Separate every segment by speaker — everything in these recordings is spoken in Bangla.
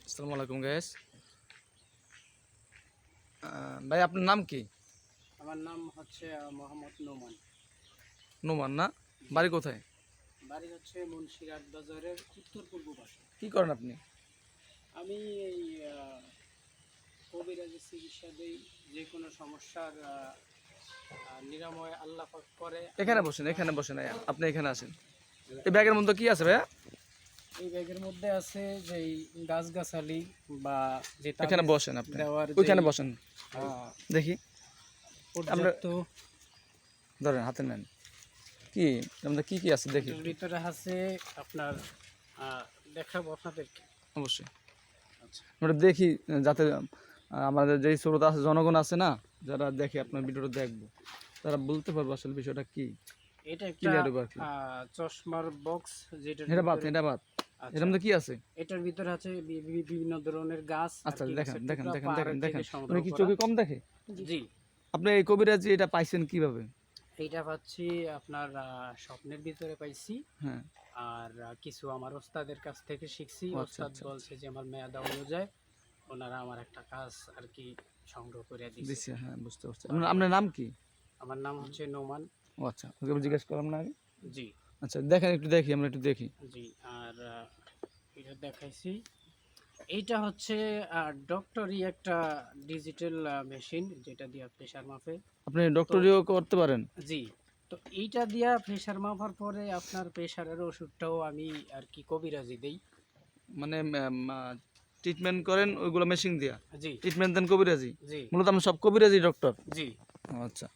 Speaker 1: আসসালামু আলাইকুম গাইস। ভাই আপনার নাম কি?
Speaker 2: আমার নাম হচ্ছে মোহাম্মদ নোমান।
Speaker 1: নোমান না? বাড়ি কোথায়?
Speaker 2: বাড়ি হচ্ছে মুন্সিরহাট বাজারের উত্তর পূর্ব পাশে।
Speaker 1: কি করেন আপনি?
Speaker 2: আমি এই কবিরাজি চিকিৎসা দিই, যে কোনো সমস্যার নিরাময় আল্লাহ পাক করে।
Speaker 1: এখানে বসেন, এখানে বসেন। আপনি এখানে আসেন। এই ব্যাগের মধ্যে কি আছে ভাইয়া?
Speaker 2: এই ব্যাগের মধ্যে আছে যে গাছগাছালি বা যে
Speaker 1: এখানে
Speaker 2: তাবিজ
Speaker 1: বসেন আপনি,
Speaker 2: দেওয়ার
Speaker 1: ওইখানে বসেন দেখি।
Speaker 2: পর্যাপ্ত
Speaker 1: ধরেন হাতে নেন। কি আমাদের কি কি আছে দেখি।
Speaker 2: এটার ভিতরে আছে আপনার দেখাবো আপনাদেরকে।
Speaker 1: অবশ্যই
Speaker 2: আচ্ছা,
Speaker 1: আমরা দেখি, যাতে আমাদের যেই শ্রোতা আছে, জনগণ আছে না, যারা দেখে আপনার ভিডিওটা দেখবো, তারা বলতে পারবো আসলে বিষয়টা কি।
Speaker 2: এটা একটা
Speaker 1: ক্লিয়ার হবে আর কি।
Speaker 2: চশমার বক্স, যেটা
Speaker 1: এটা বাদ, এটা বাদ। এর মধ্যে কি আছে?
Speaker 2: এটার ভিতরে আছে বিভিন্ন ধরনের গাছ।
Speaker 1: আচ্ছা দেখেন দেখেন দেখেন দেখেন
Speaker 2: পাহাড়
Speaker 1: দেখেন।
Speaker 2: থেকে সংগ্রহ
Speaker 1: উনি কি
Speaker 2: করা।
Speaker 1: চোখে কম দেখে?
Speaker 2: জি,
Speaker 1: আপনি এই কবিরাজি এটা পাইছেন কিভাবে?
Speaker 2: এইটা পাচ্ছি আপনার স্বপ্নের ভিতরে পাইছি।
Speaker 1: হ্যাঁ।
Speaker 2: আর কিছু আমার ওস্তাদের কাছ থেকে শিখছি।
Speaker 1: আচ্ছা,
Speaker 2: ওস্তাদ
Speaker 1: আচ্ছা,
Speaker 2: বলছে যে আমার মেয়াদা অনুযায়ী ওনারা আমার একটা কাজ আর কি সংগ্রহ করে দিয়েছে।
Speaker 1: দিচ্ছে, হ্যাঁ বুঝতে পারছি। আপনার নাম কি?
Speaker 2: আমার নাম হচ্ছে নোমান।
Speaker 1: ও আচ্ছা, ওকে জিজ্ঞেস করলাম না আগে।
Speaker 2: জি
Speaker 1: আচ্ছা দেখেন, একটু দেখি, আমরা একটু দেখি।
Speaker 2: জি। আর এটা দেখাইছি। এইটা হচ্ছে ডক্টরি একটা ডিজিটাল মেশিন, যেটা দিয়ে প্রেশার মাপে।
Speaker 1: আপনি ডক্টরিও করতে পারেন?
Speaker 2: জি। তো এইটা দিয়া প্রেশার মাপার পরে আপনার প্রেশারের ওষুধটাও আমি আর কি কবিরাজি দেই।
Speaker 1: মানে ট্রিটমেন্ট করেন ওইগুলো মেশিন দিয়া?
Speaker 2: জি
Speaker 1: ট্রিটমেন্ট দেন কবিরাজি?
Speaker 2: জি
Speaker 1: মূলত আপনি সব কবিরাজি ডক্টর?
Speaker 2: জি।
Speaker 1: আচ্ছা,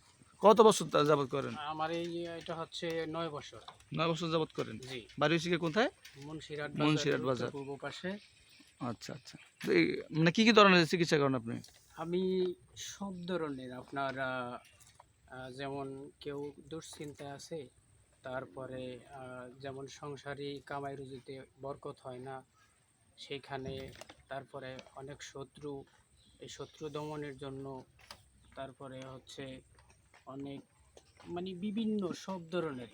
Speaker 1: কত বছর যাবত করেন?
Speaker 2: আমার এটা হচ্ছে 9 বছর।
Speaker 1: 9 বছর যাবত করেন?
Speaker 2: জি।
Speaker 1: বাড়ি হচ্ছে কোথায়?
Speaker 2: মুন্সিরহাট
Speaker 1: মুন্সিরহাট
Speaker 2: বাজার
Speaker 1: বাজার।
Speaker 2: পূর্ব পাশে।
Speaker 1: আচ্ছা আচ্ছা। তো মানে কি কি ধরনের চিকিৎসা করেন আপনি?
Speaker 2: আমি সব ধরনের আপনার যেমন কেউ দুশ্চিন্তায় আছে, তারপরে যেমন সংসারী কামাই রুজিতে বরকত হয় না সেইখানে, তারপরে অনেক শত্রু, এই শত্রু দমনের জন্য, তারপরে হচ্ছে অনেক মানে বিভিন্ন সব ধরনের।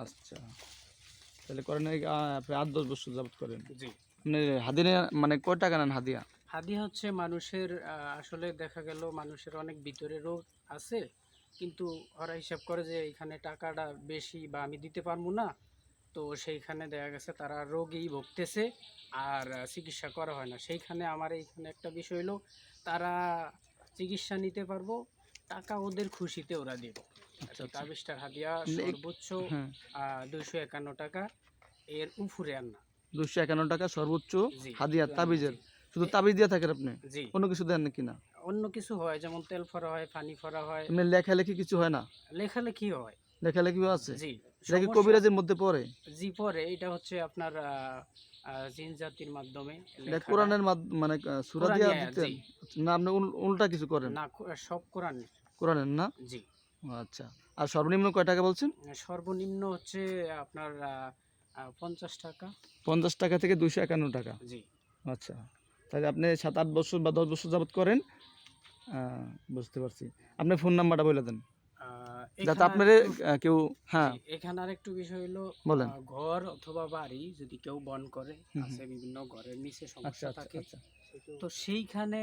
Speaker 1: আচ্ছা, তাহলে করেন আপনি 8-10 বছর যাবত করেন?
Speaker 2: জি।
Speaker 1: আপনি হাদিয়া মানে কয় টাকা নেন হাদিয়া?
Speaker 2: হাদিয়া হচ্ছে মানুষের আসলে দেখা গেল মানুষের অনেক ভিতরে রোগ আছে, কিন্তু ওরা হিসাব করে যে এখানে টাকাটা বেশি বা আমি দিতে পারবো না, তো সেইখানে দেখা গেছে তারা রোগেই ভুগতেছে আর চিকিৎসা করা হয় না। সেইখানে আমার এইখানে একটা বিষয় হলো, তারা চিকিৎসা নিতে পারবো, টাকা ওদের খুশিতে ওরা দেব।
Speaker 1: আচ্ছা আচ্ছা।
Speaker 2: তাবিজটার হাদিয়া সর্বোচ্চ
Speaker 1: হ্যাঁ,
Speaker 2: 251 টাকা, এর উপরে আর না।
Speaker 1: 251 টাকা সর্বোচ্চ
Speaker 2: জি
Speaker 1: হাদিয়া তাবিজের?
Speaker 2: জি
Speaker 1: শুধু তাবিজ দিয়ে থাকেন আপনি?
Speaker 2: জি।
Speaker 1: অন্য কিছু দেন নাকি না?
Speaker 2: অন্য কিছু হয়, যেমন তেল ফরা হয়, পানি ফরা হয়,
Speaker 1: এমনি লেখালেখি কিছু হয় না?
Speaker 2: লেখালেখি হয়।
Speaker 1: লেখালেখিও আছে?
Speaker 2: জি।
Speaker 1: এটা কি
Speaker 2: সমস্যা
Speaker 1: কবিরাজের মধ্যে পড়ে?
Speaker 2: জি পরে। এটা হচ্ছে আপনার জিন জাতির মাধ্যমে
Speaker 1: এটা
Speaker 2: লেখাটা।
Speaker 1: কোরআনের মানে সূরা
Speaker 2: কোরআনি
Speaker 1: দিয়া
Speaker 2: আয়াত,
Speaker 1: দিতেন?
Speaker 2: জি।
Speaker 1: আচ্ছা, না আপনি উল্টা কিছু করেন?
Speaker 2: না, সব কোরআনের।
Speaker 1: কোরআনের না?
Speaker 2: জি।
Speaker 1: ও আচ্ছা। আর সর্বনিম্ন কয় টাকা বলছেন?
Speaker 2: সর্বনিম্ন হচ্ছে আপনার 50 টাকা।
Speaker 1: 50 টাকা থেকে 251 টাকা?
Speaker 2: জি।
Speaker 1: আচ্ছা, তাহলে আপনি 7-8 বছর বা 10 বছর যাবত করেন। বুঝতে পারছি। আপনার ফোন নাম্বারটা বলে দেন, যাতে
Speaker 2: এখানে
Speaker 1: আপনারে কেউ। হ্যাঁ
Speaker 2: এখানে আরেকটু বিষয় হলো,
Speaker 1: বলেন।
Speaker 2: ঘর অথবা বাড়ি যদি কেউ বন করে,
Speaker 1: হুম,
Speaker 2: আছে বিভিন্ন ঘরের নিচে
Speaker 1: আচ্ছা
Speaker 2: সমস্যা
Speaker 1: আচ্ছা
Speaker 2: থাকে,
Speaker 1: আচ্ছা।
Speaker 2: তো সেইখানে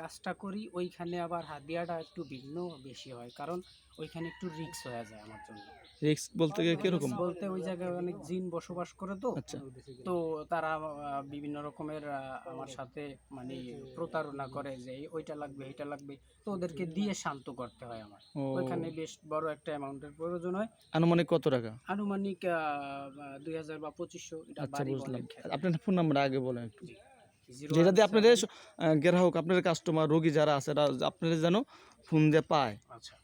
Speaker 2: কাজটা করি। ওইখানে আবার হাদিয়াটা একটু ভিন্ন বেশি হয়, কারণ ওইখানে একটু রিস্ক হয়ে যায় আমার জন্য।
Speaker 1: রিস্ক বলতে গিয়ে কিরকম?
Speaker 2: বলতে ওই জায়গায় অনেক জিন বসবাস করে, তো
Speaker 1: আচ্ছা
Speaker 2: তো তারা বিভিন্ন রকমের আমার সাথে মানে প্রতারণা করে যে ওইটা লাগবে এটা লাগবে, তো ওদেরকে দিয়ে শান্ত করতে হয় আমার।
Speaker 1: ও,
Speaker 2: ওইখানে বেশ বড় একটা অ্যামাউন্টের প্রয়োজন হয়।
Speaker 1: আনুমানিক কত টাকা?
Speaker 2: আনুমানিক 2000 বা 2500, এটা
Speaker 1: আচ্ছা
Speaker 2: বাড়ি
Speaker 1: বুঝলাম।
Speaker 2: অনেক ক্ষেত্রে।
Speaker 1: আপনার ফোন নাম্বার আগে বলেন একটু,
Speaker 2: জি।
Speaker 1: যেটা দিয়ে আপনাদের
Speaker 2: 017।
Speaker 1: গ্রাহক, আপনার কাস্টমার, রোগী যারা আছে, আপনারা যেন ফোন দিয়ে পায়।
Speaker 2: আচ্ছা,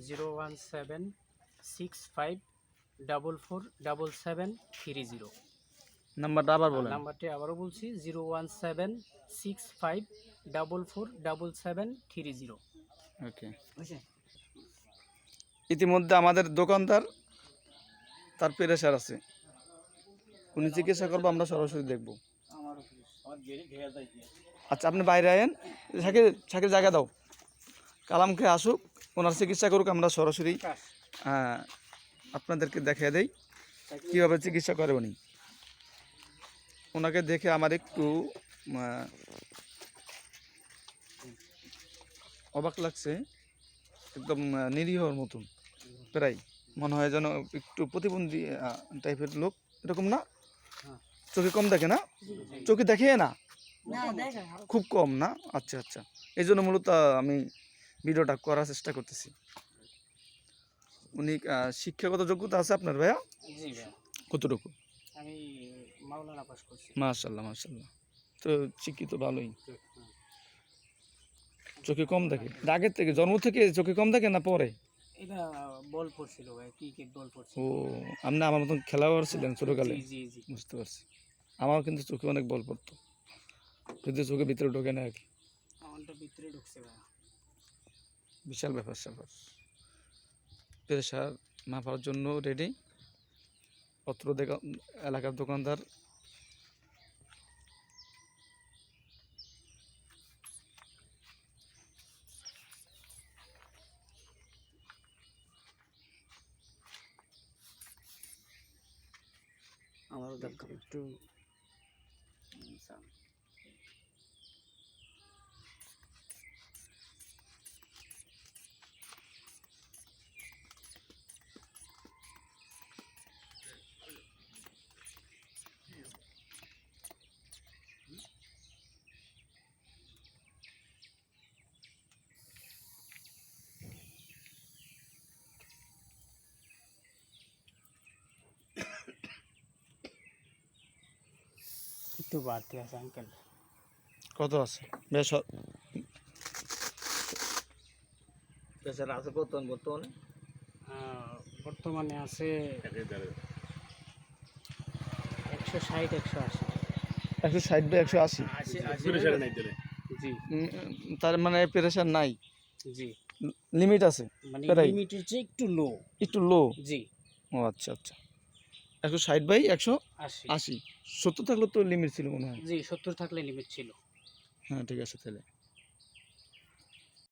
Speaker 2: 01765447730।
Speaker 1: নাম্বারটা আবার বলেন।
Speaker 2: নাম্বারটি আবারও বলছি, 01765447730।
Speaker 1: ওকে।
Speaker 2: বুঝছেন?
Speaker 1: ইতিমধ্যে আমাদের দোকানদার, তার প্রেশার আছে, উনি চিকিৎসা করবো, আমরা সরাসরি দেখব। আচ্ছা আপনি বাইরে আয়েন, শাকির শাকির জায়গা দাও, কালামকে আসুক, ওনার চিকিৎসা করুক, আমরা সরাসরি আপনাদেরকে দেখিয়ে দেই কীভাবে চিকিৎসা করে উনি। ওনাকে দেখে আমার একটু আহ, অবাক লাগছে, একদম নিরীহর মতন প্রায়, মনে হয় যেন একটু প্রতিবন্ধী টাইপের লোক, এরকম না?
Speaker 2: হ্যাঁ।
Speaker 1: চোখে কম দেখে না? চোখে দেখে না, খুব কম না? আচ্ছা আচ্ছা, এই জন্য মূলত আমি ভিডিওটা করার চেষ্টা করতেছি। উনি শিক্ষাগত যোগ্যতা আছে আপনার ভাইয়া?
Speaker 2: জি ভাই,
Speaker 1: কতটুকু?
Speaker 2: আমি মাওলানা পাস করছি।
Speaker 1: মাশাল্লাহ মাশাল্লাহ, তো শিক্ষিত ভালোই।
Speaker 2: হ্যাঁ।
Speaker 1: চোখে কম দেখে আগের থেকে, জন্ম থেকে চোখে কম দেখে না পরে?
Speaker 2: এটা বল পড়ছিল ভাই, ক্রিকেট বল পড়ছিল।
Speaker 1: ও, আপনি আমার মতন খেলোয়াড় ছিলেন ছোটকালে?
Speaker 2: জি জি জি।
Speaker 1: বুঝতে পারছি। আমার কিন্তু চোখে অনেক বল পড়তো, যদি চোখে ভিতরে ঢোকে না আর কি।
Speaker 2: আমারটা ভিতরে ঢুকছে ভাই।
Speaker 1: বিশাল ব্যাপার স্যাপার। প্রেশার মাপার জন্য রেডি অত্র এলাকার দোকানদার।
Speaker 2: আমারও দেখো একটু একটু বাড়তি আছে আঙ্কেল।
Speaker 1: কত আছে? বেশ প্রেশার আছে কত বর্তমানে?
Speaker 2: বর্তমানে আছে 160 180।
Speaker 1: 160 বা 180?
Speaker 2: জি
Speaker 1: তার মানে প্রেশার নাই,
Speaker 2: জি,
Speaker 1: লিমিট আছে,
Speaker 2: মানে
Speaker 1: প্রায়
Speaker 2: লিমিটের চেয়ে একটু লো।
Speaker 1: একটু লো।
Speaker 2: জি,
Speaker 1: ও আচ্ছা আচ্ছা, 160 বাই
Speaker 2: 80।
Speaker 1: 180, 70 থাকলে তো লিমিট ছিল মনে হয়।
Speaker 2: জি 70 থাকলে লিমিট ছিল।
Speaker 1: হ্যাঁ ঠিক আছে তাহলে।